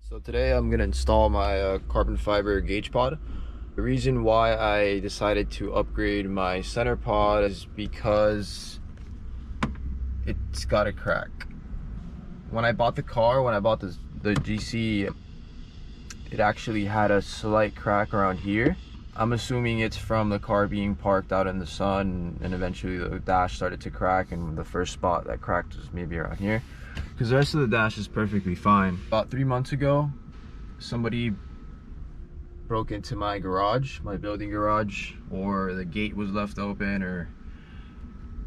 So today I'm going to install my carbon fiber gauge pod. The reason why I decided to upgrade my center pod is because it's got a crack. When I bought the car, when I bought the GC, it actually had a slight crack around here. I'm assuming it's from the car being parked out in the sun, and eventually the dash started to crack, and the first spot that cracked was maybe around here, because the rest of the dash is perfectly fine. About 3 months ago, somebody broke into my garage, my building garage, or the gate was left open, or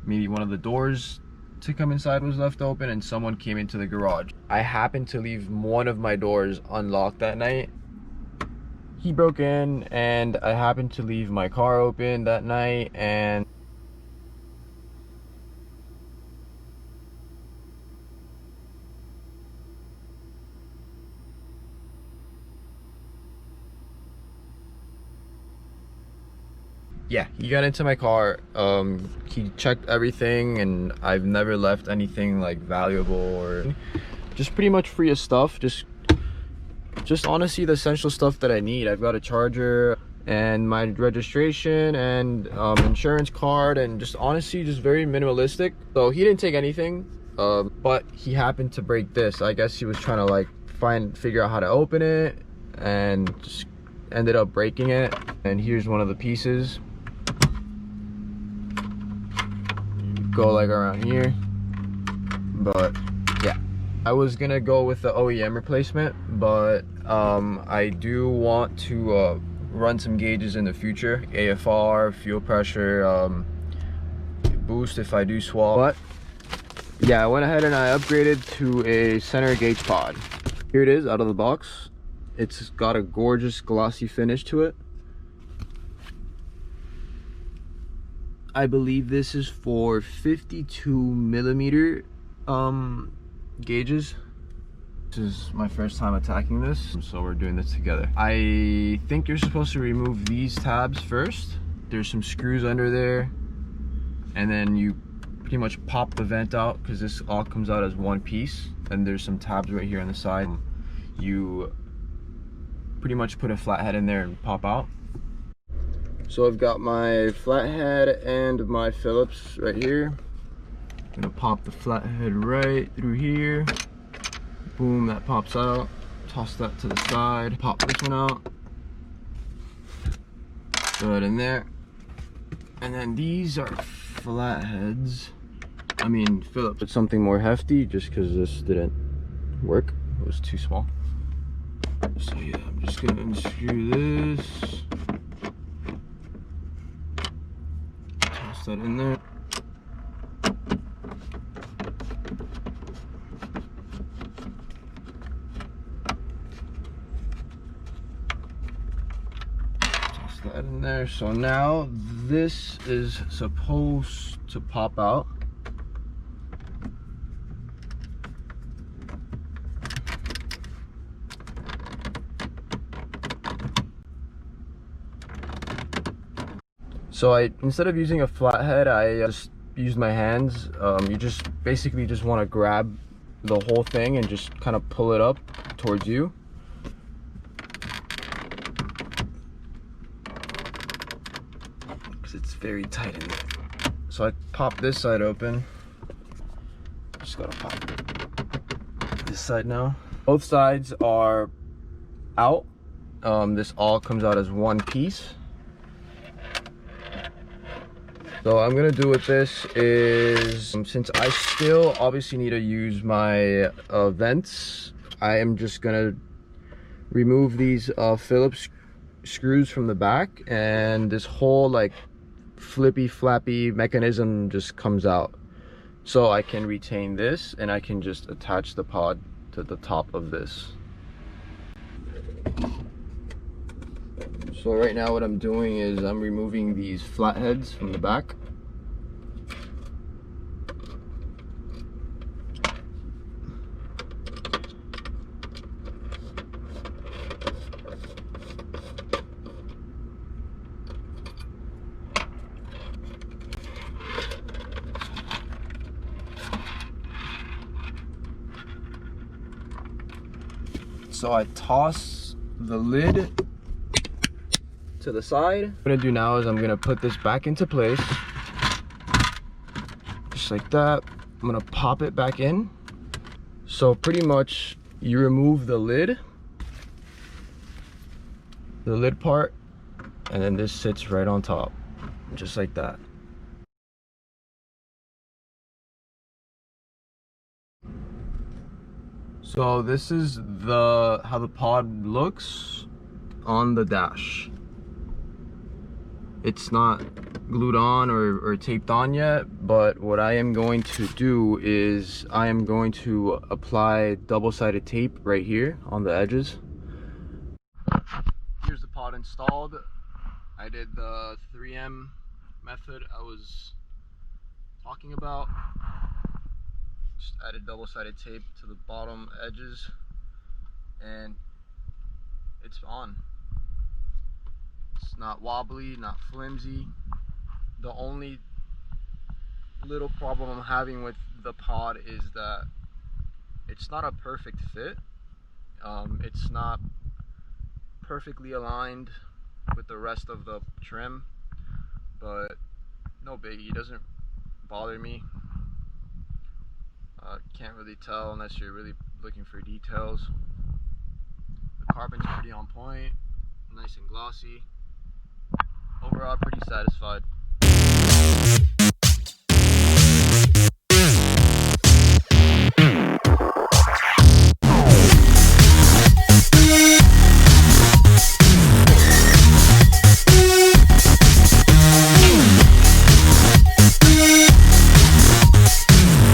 maybe one of the doors to come inside was left open, and someone came into the garage. I happened to leave one of my doors unlocked that night. He broke in, and I happened to leave my car open that night, and yeah, he got into my car. He checked everything, and I've never left anything like valuable or just pretty much free of stuff. Just honestly the essential stuff that I need. I've got a charger and my registration and insurance card, and just honestly just very minimalistic. So he didn't take anything, but he happened to break this. I guess he was trying to like figure out how to open it, and just ended up breaking it. And here's one of the pieces. Go like around here, but yeah, I was gonna go with the OEM replacement, but I do want to run some gauges in the future, AFR, fuel pressure, boost if I do swap. But yeah, I went ahead and I upgraded to a center gauge pod. Here it is out of the box. It's got a gorgeous glossy finish to it. I believe this is for 52mm gauges. This is my first time attacking this, so we're doing this together. I think you're supposed to remove these tabs first. There's some screws under there, and then you pretty much pop the vent out, because this all comes out as one piece. And there's some tabs right here on the side. You pretty much put a flathead in there and pop out. So I've got my flathead and my Phillips right here. I'm gonna pop the flathead right through here. Boom, that pops out. Toss that to the side. Pop this one out. Throw it in there. And then these are flatheads. I mean Phillips. It's something more hefty, just because this didn't work. It was too small. So yeah, I'm just gonna unscrew this. That in there. Toss that in there. So now this is supposed to pop out. So instead of using a flathead, I just used my hands. You just basically just want to grab the whole thing and just kind of pull it up towards you. Because it's very tight in there. So I pop this side open. Just gotta pop this side now. Both sides are out. This all comes out as one piece. So what I'm gonna do with this is, since I still obviously need to use my vents, I am just gonna remove these Phillips screws from the back, and this whole like flippy flappy mechanism just comes out. So I can retain this, and I can just attach the pod to the top of this. So right now what I'm doing is I'm removing these flatheads from the back. So I toss the lid to the side. What I'm gonna do now is I'm gonna put this back into place. Just like that. I'm gonna pop it back in. So pretty much you remove the lid part, and then this sits right on top, just like that. So this is how the pod looks on the dash. It's not glued on or taped on yet, but what I am going to do is I am going to apply double-sided tape right here on the edges. Here's the pod installed. I did the 3M method I was talking about. Just added double-sided tape to the bottom edges and it's on. It's not wobbly, not flimsy. The only little problem I'm having with the pod is that it's not a perfect fit. It's not perfectly aligned with the rest of the trim, but no biggie, it doesn't bother me. Can't really tell unless you're really looking for details. The carbon's pretty on point, nice and glossy. Overall, pretty satisfied.